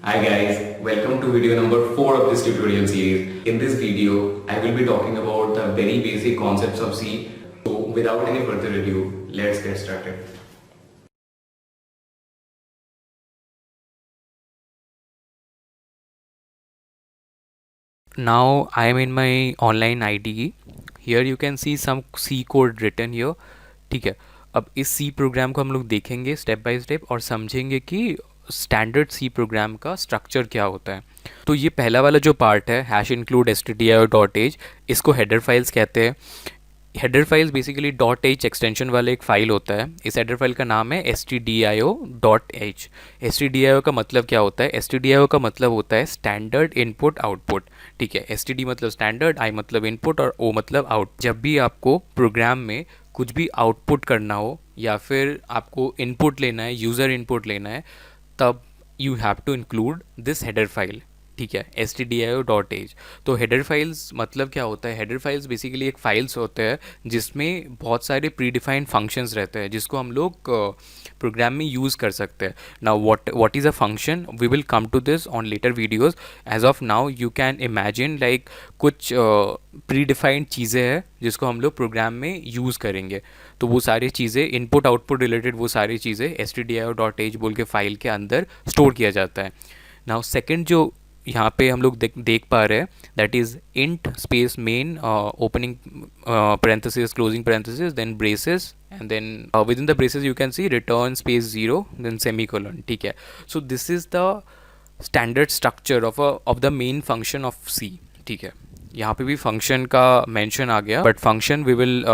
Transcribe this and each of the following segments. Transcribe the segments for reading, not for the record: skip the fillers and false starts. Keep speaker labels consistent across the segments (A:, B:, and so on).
A: Hi guys, welcome to video number 4 of this tutorial series. In this video, I will be talking about the very basic concepts of C. So without any further ado, let's get started.
B: Now I am in my online IDE. Here you can see some C code written here. ठीक है, अब इस C programme को हम लोग देखेंगे step by step और समझेंगे कि स्टैंडर्ड C प्रोग्राम का स्ट्रक्चर क्या होता है. तो ये पहला वाला जो पार्ट है हैश इंक्लूड stdio.h, इसको हेडर फाइल्स कहते हैं. Header files basically .h extension वाला एक फ़ाइल होता है. इस हेडर फाइल का नाम है stdio.h. stdio का मतलब क्या होता है? stdio का मतलब होता है स्टैंडर्ड इनपुट आउटपुट. ठीक है, std मतलब स्टैंडर्ड, i मतलब इनपुट और o मतलब आउट. जब भी आपको प्रोग्राम में कुछ भी आउटपुट करना हो या फिर आपको इनपुट लेना है, यूज़र इनपुट लेना है, तब you have to include this header file. ठीक है, stdio.h. तो हेडर फाइल्स मतलब क्या होता है? हेडर फाइल्स बेसिकली एक फाइल्स होते हैं जिसमें बहुत सारे प्रीडिफाइंड फंक्शंस रहते हैं जिसको हम लोग प्रोग्राम में यूज़ कर सकते हैं. Now what is a function, we will come to this on later videos. As of now you can imagine like कुछ प्रीडिफाइंड चीज़ें हैं जिसको हम लोग प्रोग्राम में यूज़ करेंगे. तो वो सारी चीज़ें इनपुट आउटपुट रिलेटेड वो सारी चीज़ें stdio.h बोल के फाइल के अंदर स्टोर किया जाता है. नाउ सेकेंड जो यहाँ पे हम लोग देख पा रहे हैं, that is int space main opening parenthesis closing parenthesis then braces and then within the braces you can see return space 0 then semicolon. ठीक है, so this is the standard structure of the main function of C. ठीक है, यहाँ पे भी function का mention आ गया but function we will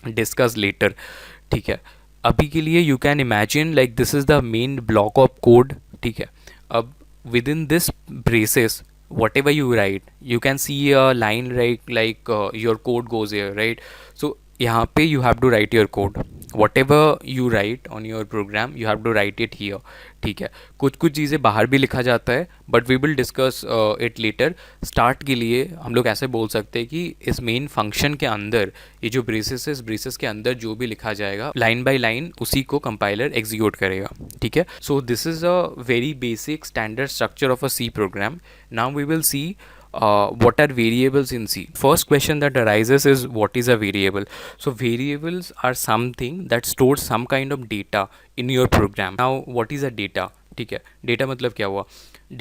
B: discuss later. ठीक है, अभी के लिए you can imagine like this is the main block of code. ठीक है, अब within this braces whatever you write you can see a line like your code goes here, right? So यहाँ पे you have to write your code. whatever you write on your program you have to write it here. ठीक है, कुछ कुछ चीज़ें बाहर भी लिखा जाता है but we will discuss it later. Start के लिए हम लोग ऐसे बोल सकते हैं कि इस मेन फंक्शन के अंदर ये जो ब्रेसेस है इस ब्रेसेस के अंदर जो भी लिखा जाएगा लाइन बाय लाइन उसी को कंपाइलर एग्जीक्यूट करेगा. ठीक है, so this is a very basic standard structure of a C program. Now we will see what are variables in C. First question that arises is what is a variable. So variables are something that stores some kind of data in your program. Now what is a data? ठीक है, data मतलब क्या हुआ?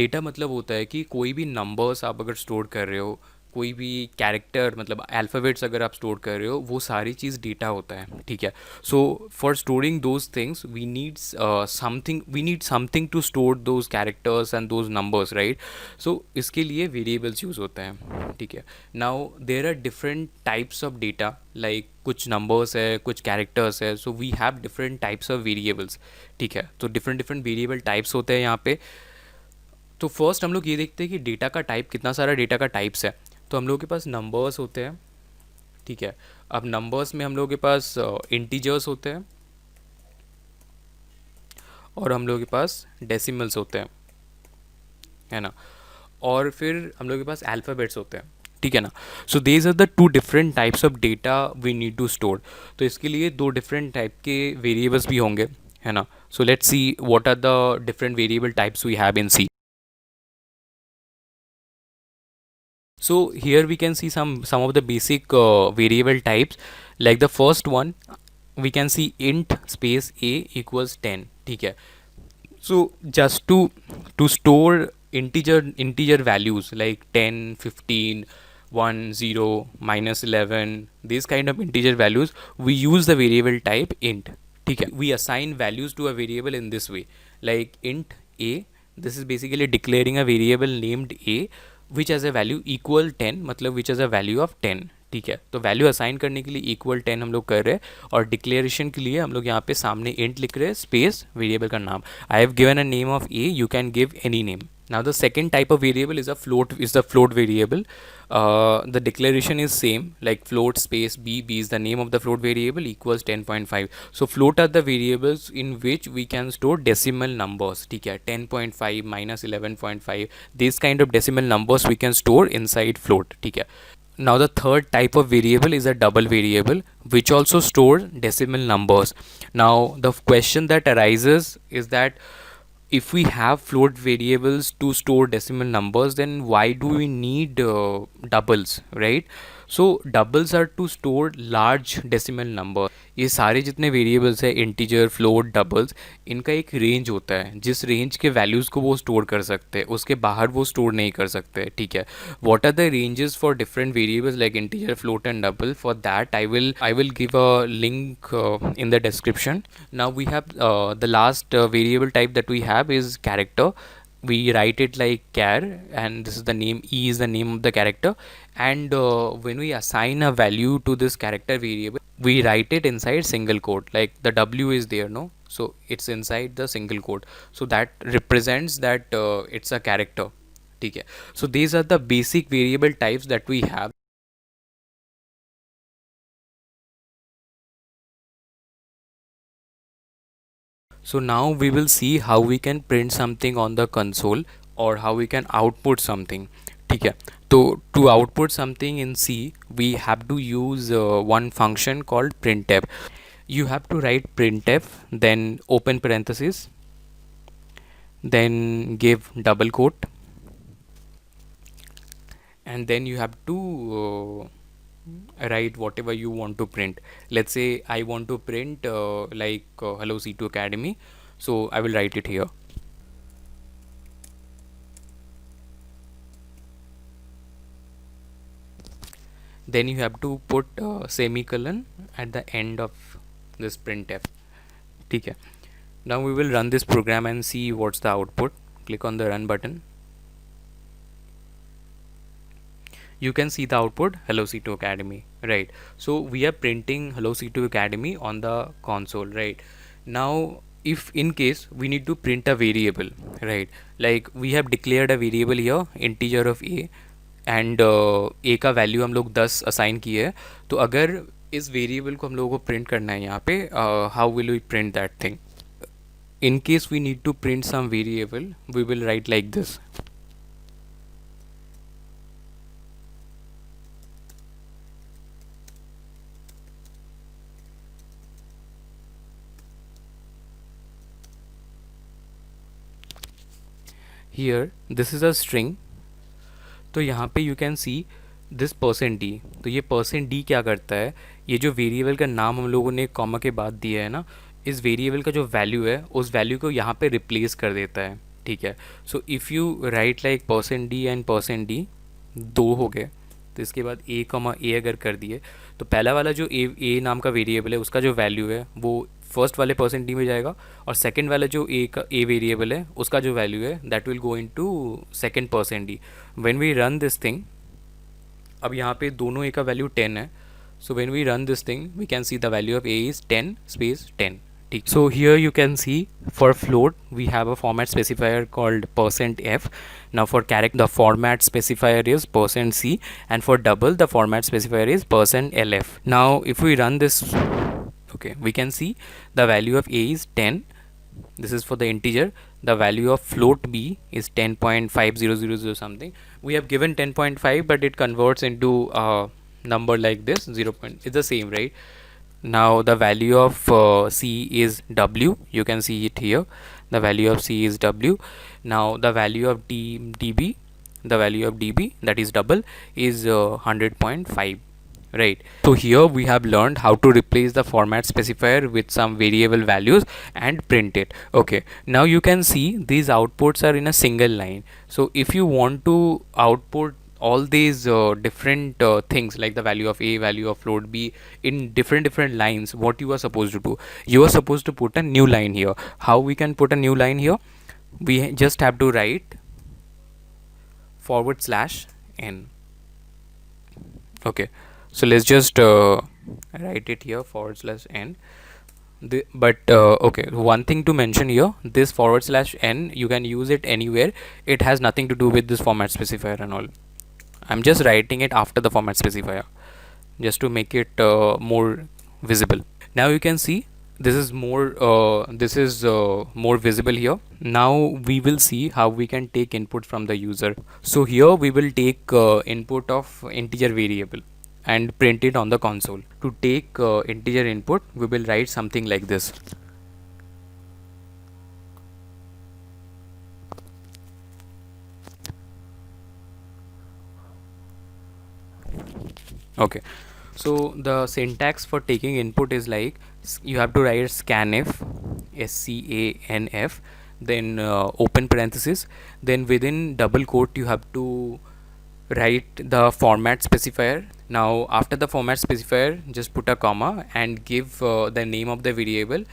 B: Data मतलब होता है कि कोई भी नंबर्स आप अगर स्टोर कर रहे हो, कोई भी कैरेक्टर मतलब अल्फ़ाबेट्स अगर आप स्टोर कर रहे हो, वो सारी चीज़ डेटा होता है. ठीक है, so for storing those things we need something to store those characters and those numbers, right? So इसके लिए वेरिएबल्स यूज़ होता है. ठीक है, now there are different types of data, like कुछ नंबर्स है, कुछ कैरेक्टर्स है, so we have different types of variables. ठीक है, तो डिफरेंट डिफरेंट वेरिएबल टाइप्स होते हैं यहाँ पे. तो फर्स्ट हम लोग ये देखते हैं कि डेटा का टाइप, कितना सारा डेटा का टाइप्स है. तो हम लोग के पास नंबर्स होते हैं. ठीक है, अब नंबर्स में हम लोग के पास इंटीजर्स होते हैं और हम लोग के पास डेसिमल्स होते हैं, है ना, और फिर हम लोग के पास अल्फ़ाबेट्स होते हैं. ठीक है ना, so these are the two different types of data we need to store. तो इसके लिए दो डिफरेंट टाइप के वेरिएबल्स भी होंगे, है ना. So let's see what are the different variable types we have in C. So here we can see some of the basic variable types. Like the first one we can see int space a equals 10. ठीक है, so just to store integer values like 10, 15, 1, 0, -11, these kind of integer values, we use the variable type int. ठीक है, we assign values to a variable in this way, like int a. This is basically declaring a variable named a which has a value equal 10, मतलब which has a value of 10. ठीक है, तो value assign करने के लिए equal 10 हम लोग कर रहे हैं और डिक्लेरेशन के लिए हम लोग यहाँ पे सामने इंट लिख रहे हैं स्पेस वेरिएबल का नाम. I have given a name of A, you can give any name. Now the second type of variable is the float variable. The declaration is same, like float space b is the name of the float variable equals 10.5. So float are the variables in which we can store decimal numbers. ठीक है, 10.5 -11.5, these kind of decimal numbers we can store inside float. ठीक है, now the third type of variable is a double variable which also stores decimal numbers. Now the question that arises is that if we have float variables to store decimal numbers, then why do we need doubles, right? So doubles are to store large decimal number. ये सारे जितने variables है, integer, float, doubles, इनका एक range होता है जिस range के वैल्यूज़ को वो स्टोर कर सकते हैं, उसके बाहर वो स्टोर नहीं कर सकते, ठीक है? What are the ranges for different variables like integer, float and double? For that I will give a link in the description. Now we have the last variable type that we have is character. We write it like char, and this is the name. E is the name of the character, and when we assign a value to this character variable, we write it inside single quote. Like the W is there, no? So it's inside the single quote. So that represents that it's a character. Okay. So these are the basic variable types that we have. So now we will see how we can print something on the console or how we can output something. ठीक है, तो to output something in C we have to use one function called printf. You have to write printf, then open parenthesis, then give double quote, and then you have to write whatever you want to print. Let's say I want to print Hello C2 Academy, so I will write it here. Then you have to put semicolon at the end of this printf. ठीक है, now we will run this program and see what's the output. Click on the run button. You can see the output Hello C2 Academy, right? So we are printing Hello C2 Academy on the console, right? Now if in case we need to print a variable, right, like we have declared a variable here, integer of a, and a का value हम लोग 10 assign किए है, तो अगर इस variable को हम लोगों को प्रिंट करना है यहाँ पे, how will we print that thing? In case we need to print some variable, we will write like this. Here this is a string. तो यहाँ पे you can see this %d. तो ये %d क्या करता है, ये जो वेरिएबल का नाम हम लोगों ने कॉमा के बाद दिया है ना, इस वेरिएबल का जो वैल्यू है उस वैल्यू को यहाँ पे रिप्लेस कर देता है, ठीक है? So if you right like %d and %d, दो हो गए, तो इसके बाद a, अगर कर दिए तो पहला वाला जो a नाम का वेरिएबल है उसका जो वैल्यू है वो फर्स्ट वाले %d में जाएगा, और सेकंड वाला जो a वेरिएबल है उसका जो वैल्यू है that will go into second %d. When we run this thing, अब यहाँ पे दोनों a का वैल्यू 10 है, so when we run this thing we can see the value of a is 10 space 10. ठीक, so here you can see for float we have a format specifier called %f. Now for character the format specifier is %c, and for double the format specifier is %lf. Now if we run this, okay, we can see the value of a is 10. This is for the integer. The value of float b is 10.5000 something. We have given 10.5, but it converts into a number like this 0. It's the same, right? Now the value of c is w. You can see it here. The value of c is w. Now the value of db, the value of db, that is double, is 100.5, right? So here we have learned how to replace the format specifier with some variable values and print it. Okay, now you can see these outputs are in a single line. So if you want to output all these different things like the value of a, value of float b in different lines, what you are supposed to do, you are supposed to put a new line here. How we can put a new line here? We just have to write /n. Okay, so let's just write it here /n. Okay, one thing to mention here, this /n, you can use it anywhere. It has nothing to do with this format specifier and all. I'm just writing it after the format specifier just to make it more visible. Now you can see this is more visible here. Now we will see how we can take input from the user. So here we will take input of integer variable and print it on the console. To take integer input, we will write something like this. Okay, so the syntax for taking input is like you have to write scanf, scanf, then open parenthesis, then within double quote you have to write the format specifier. Now after the format specifier, just put a comma and give the name of the variable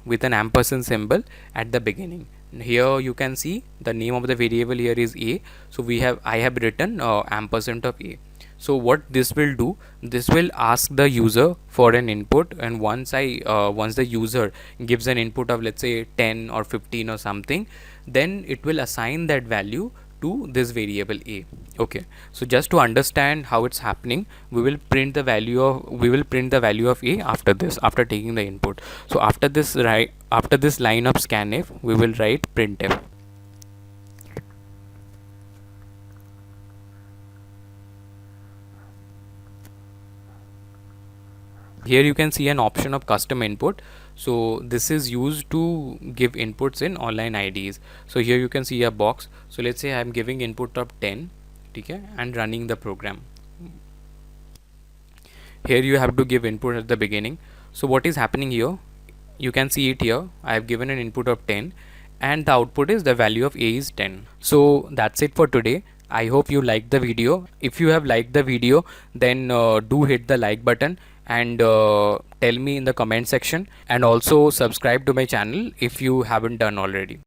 B: with an ampersand symbol at the beginning. Here you can see the name of the variable here is a, so I have written ampersand of a. So what this will do, this will ask the user for an input, and once the user gives an input of, let's say, 10 or 15 or something, then it will assign that value to this variable a. Okay, so just to understand how it's happening, we will print the value of a after this, after taking the input. So after this line of scanf, we will write printf. Here you can see an option of custom input. So this is used to give inputs in online IDs. So here you can see a box. So let's say I'm giving input of 10, okay, and running the program. Here you have to give input at the beginning. So what is happening here, you can see it here. I have given an input of 10 and the output is the value of a is 10. So that's it for today. I hope you liked the video. If you have liked the video, then do hit the like button and tell me in the comment section, and also subscribe to my channel if you haven't done already.